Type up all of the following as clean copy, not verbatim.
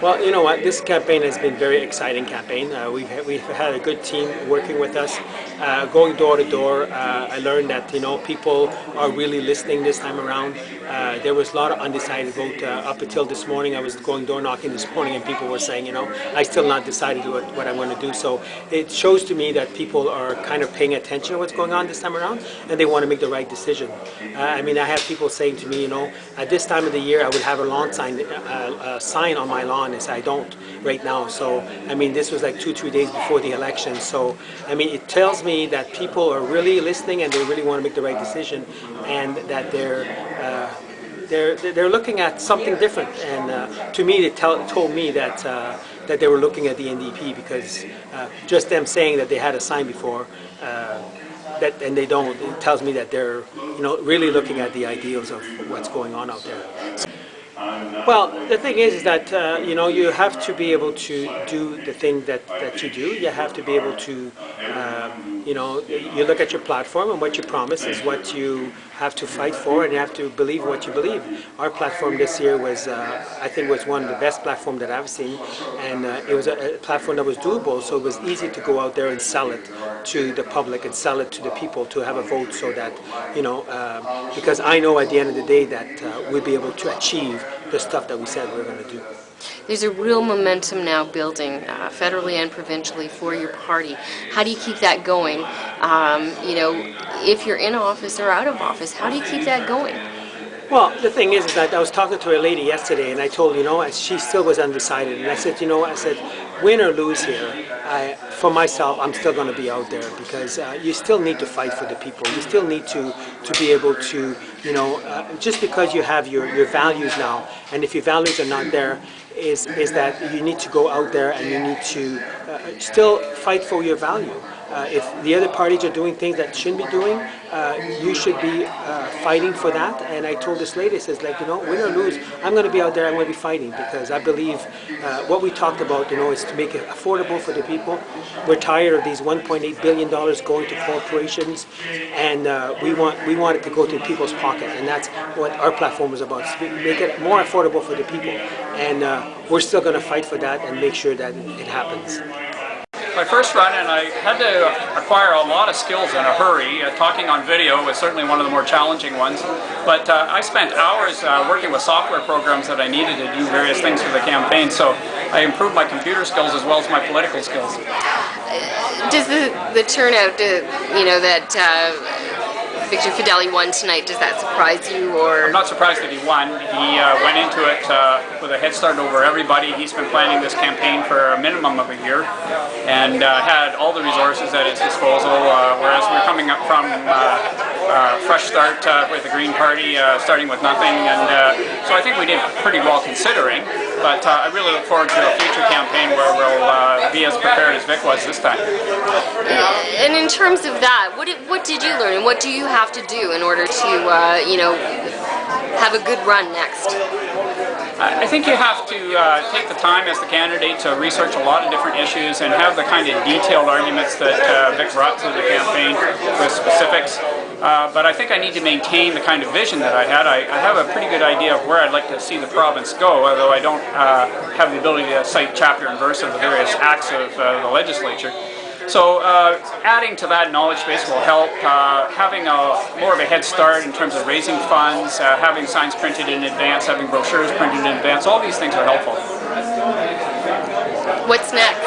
Well, you know what? This campaign has been a very exciting campaign. We've had a good team working with us, going door to door. I learned that people are really listening this time around. There was a lot of undecided vote up until this morning. I was going door knocking this morning, and people were saying, I still not decided what I'm going to do. So it shows to me that people are kind of paying attention to what's going on this time around, and they want to make the right decision. I mean, I have people saying to me, at this time of the year, I would have a lawn sign on my lawn. I don't right now. So I mean, this was like 2-3 days before the election. So I mean, it tells me that people are really listening and they really want to make the right decision, and that they're looking at something different. And to me, they told me that that they were looking at the NDP, because just them saying that they had a sign before. And they don't. It tells me that they're really looking at the ideals of what's going on out there. Well, the thing is that you have to be able to do the thing that you do. You have to be able to you look at your platform, and what you promise is what you have to fight for, and you have to believe what you believe. Our platform this year was, I think, was one of the best platforms that I've seen, and it was a platform that was doable. So it was easy to go out there and sell it to the public and sell it to the people to have a vote, so that because I know at the end of the day that we'll be able to achieve the stuff that we said we were going to do. There's a real momentum now building federally and provincially for your party. How do you keep that going? If you're in office or out of office, how do you keep that going? Well, the thing is that I was talking to a lady yesterday, and I told she still was undecided, and I said, win or lose here, for myself, I'm still going to be out there, because you still need to fight for the people. You still need to be able to, just because you have your values now, and if your values are not there, is that you need to go out there and you need to still fight for your value. If the other parties are doing things that shouldn't be doing, you should be fighting for that. And I told this lady, win or lose, I'm going to be out there, I'm going to be fighting, because I believe what we talked about, is to make it affordable for the people. We're tired of these $1.8 billion going to corporations, and we want it to go to people's pocket, and that's what our platform is about, to make it more affordable for the people. And we're still going to fight for that and make sure that it happens. My first run, and I had to acquire a lot of skills in a hurry. Talking on video was certainly one of the more challenging ones, but I spent hours working with software programs that I needed to do various things for the campaign, so I improved my computer skills as well as my political skills. Does the turnout, that Victor Fideli won tonight, does that surprise you? Or I'm not surprised that he won. He went into it with a head start over everybody. He's been planning this campaign for a minimum of a year, and had all the resources at his disposal, whereas we're coming up from fresh start with the Green Party, starting with nothing, and so I think we did pretty well considering, but I really look forward to a future campaign where we'll be as prepared as Vic was this time. And in terms of that, what did you learn, and what do you have to do in order to have a good run next? I think you have to take the time as the candidate to research a lot of different issues and have the kind of detailed arguments that Vic brought to the campaign with specifics. But I think I need to maintain the kind of vision that I had. I have a pretty good idea of where I'd like to see the province go, although I don't have the ability to cite chapter and verse of the various acts of the legislature. So adding to that knowledge base will help. Having more of a head start in terms of raising funds, having signs printed in advance, having brochures printed in advance, all these things are helpful. What's next?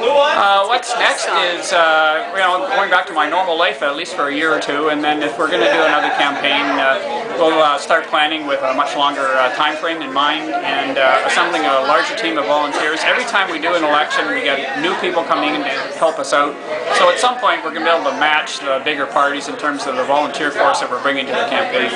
What's next is going back to my normal life, at least for a year or two, and then if we're going to do another campaign, we'll start planning with a much longer time frame in mind, and assembling a larger team of volunteers. Every time we do an election, we get new people coming in to help us out. So at some point, we're going to be able to match the bigger parties in terms of the volunteer force that we're bringing to the campaign.